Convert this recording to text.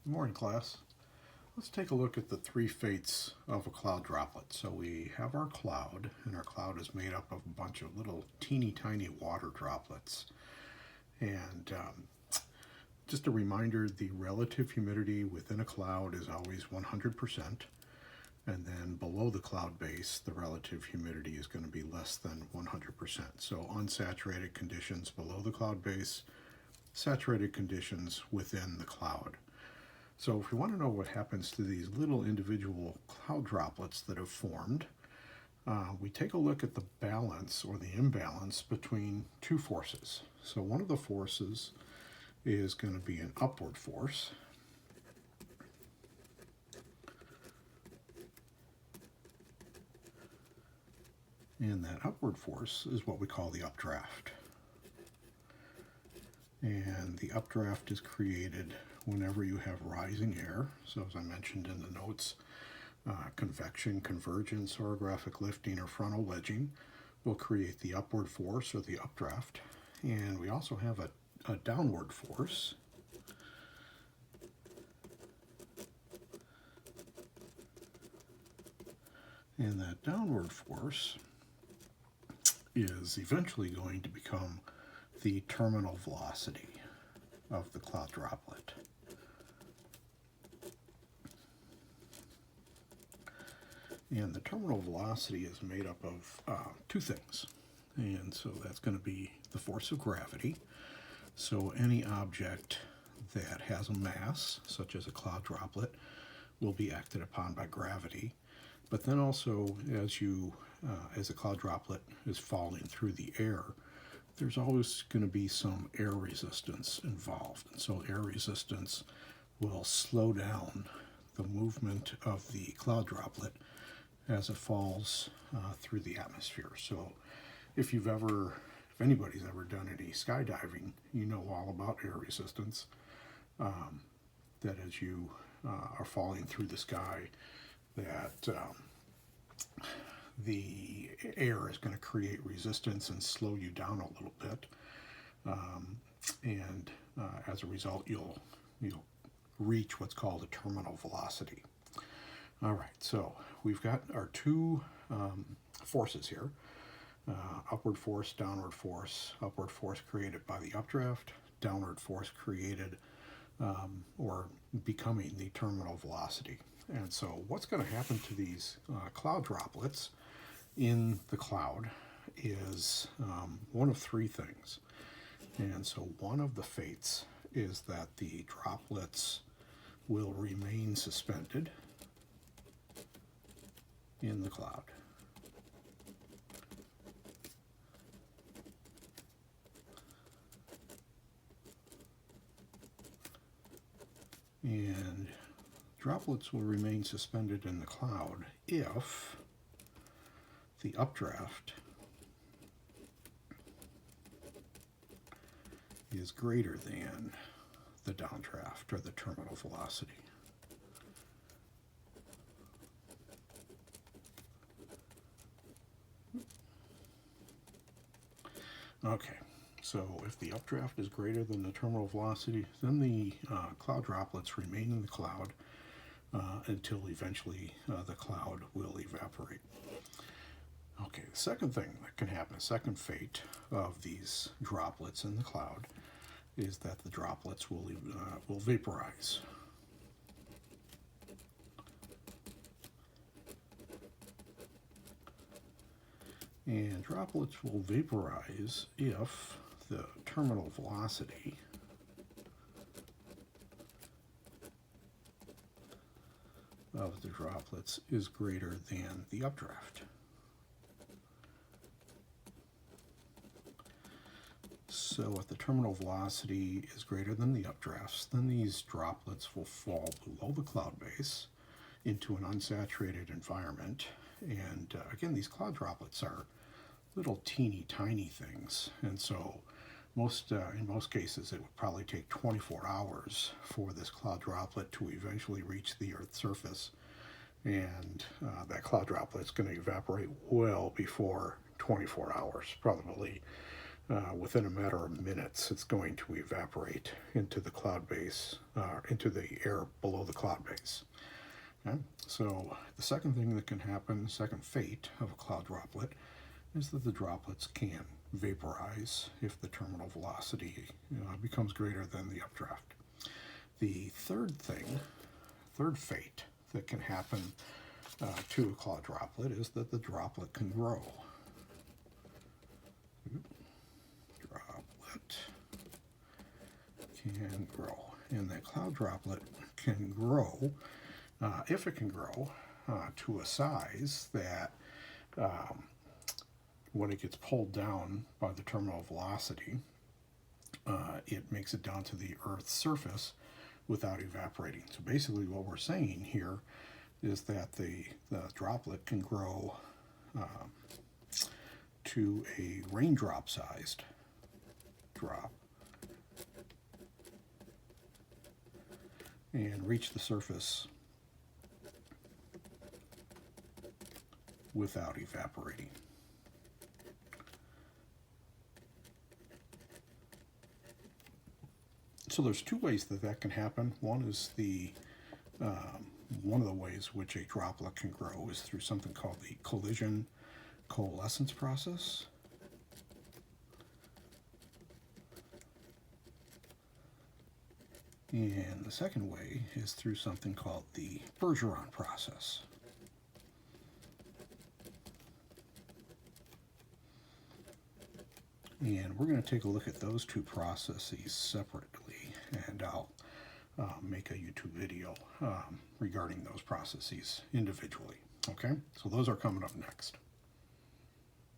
Good morning, class. Let's take a look at the three fates of a cloud droplet. So we have our cloud, and our cloud is made up of a bunch of little teeny tiny water droplets. And just a reminder, the relative humidity within a cloud is always 100%. And then below the cloud base, the relative humidity is going to be less than 100%. So unsaturated conditions below the cloud base, saturated conditions within the cloud. So if we want to know what happens to these little individual cloud droplets that have formed, we take a look at the balance or the imbalance between two forces. So one of the forces is going to be an upward force. And that upward force is what we call the updraft. And the updraft is created whenever you have rising air. So as I mentioned in the notes, convection, convergence, orographic lifting, or frontal wedging will create the upward force or the updraft. And we also have a downward force. And that downward force is eventually going to become the terminal velocity of the cloud droplet. And the terminal velocity is made up of two things. And so that's going to be the force of gravity. So any object that has a mass, such as a cloud droplet, will be acted upon by gravity. But then also, as a cloud droplet is falling through the air, there's always going to be some air resistance involved. And so air resistance will slow down the movement of the cloud droplet as it falls through the atmosphere. So if anybody's ever done any skydiving, you know all about air resistance, that as you are falling through the sky, that the air is going to create resistance and slow you down a little bit, and as a result, you'll reach what's called a terminal velocity. All right, so we've got our two forces here: upward force, downward force. Upward force created by the updraft, downward force created or becoming the terminal velocity. And so what's going to happen to these cloud droplets in the cloud is one of three things. And so one of the fates is that the droplets will remain suspended in the cloud. And droplets will remain suspended in the cloud if the updraft is greater than the downdraft or the terminal velocity. Okay, so if the updraft is greater than the terminal velocity, then the cloud droplets remain in the cloud until eventually the cloud will evaporate. Okay, the second thing that can happen, a second fate of these droplets in the cloud, is that the droplets will vaporize. And droplets will vaporize if the terminal velocity of the droplets is greater than the updraft. So if the terminal velocity is greater than the updrafts, then these droplets will fall below the cloud base into an unsaturated environment. And again, these cloud droplets are little teeny tiny things. And so in most cases, it would probably take 24 hours for this cloud droplet to eventually reach the Earth's surface. And that cloud droplet is going to evaporate well before 24 hours, probably within a matter of minutes, it's going to evaporate into the cloud base, into the air below the cloud base. Okay? So the second thing that can happen, second fate of a cloud droplet, is that the droplets can vaporize if the terminal velocity becomes greater than the updraft. The third fate that can happen to a cloud droplet is that the droplet can grow. Droplet can grow. And that cloud droplet can grow, if it can grow, to a size that when it gets pulled down by the terminal velocity, it makes it down to the Earth's surface without evaporating. So basically what we're saying here is that the droplet can grow to a raindrop sized drop and reach the surface without evaporating. So there's two ways that can happen. One is one of the ways which a droplet can grow is through something called the collision coalescence process. And the second way is through something called the Bergeron process. And we're going to take a look at those two processes separately, and I'll make a YouTube video regarding those processes individually. Okay, so those are coming up next.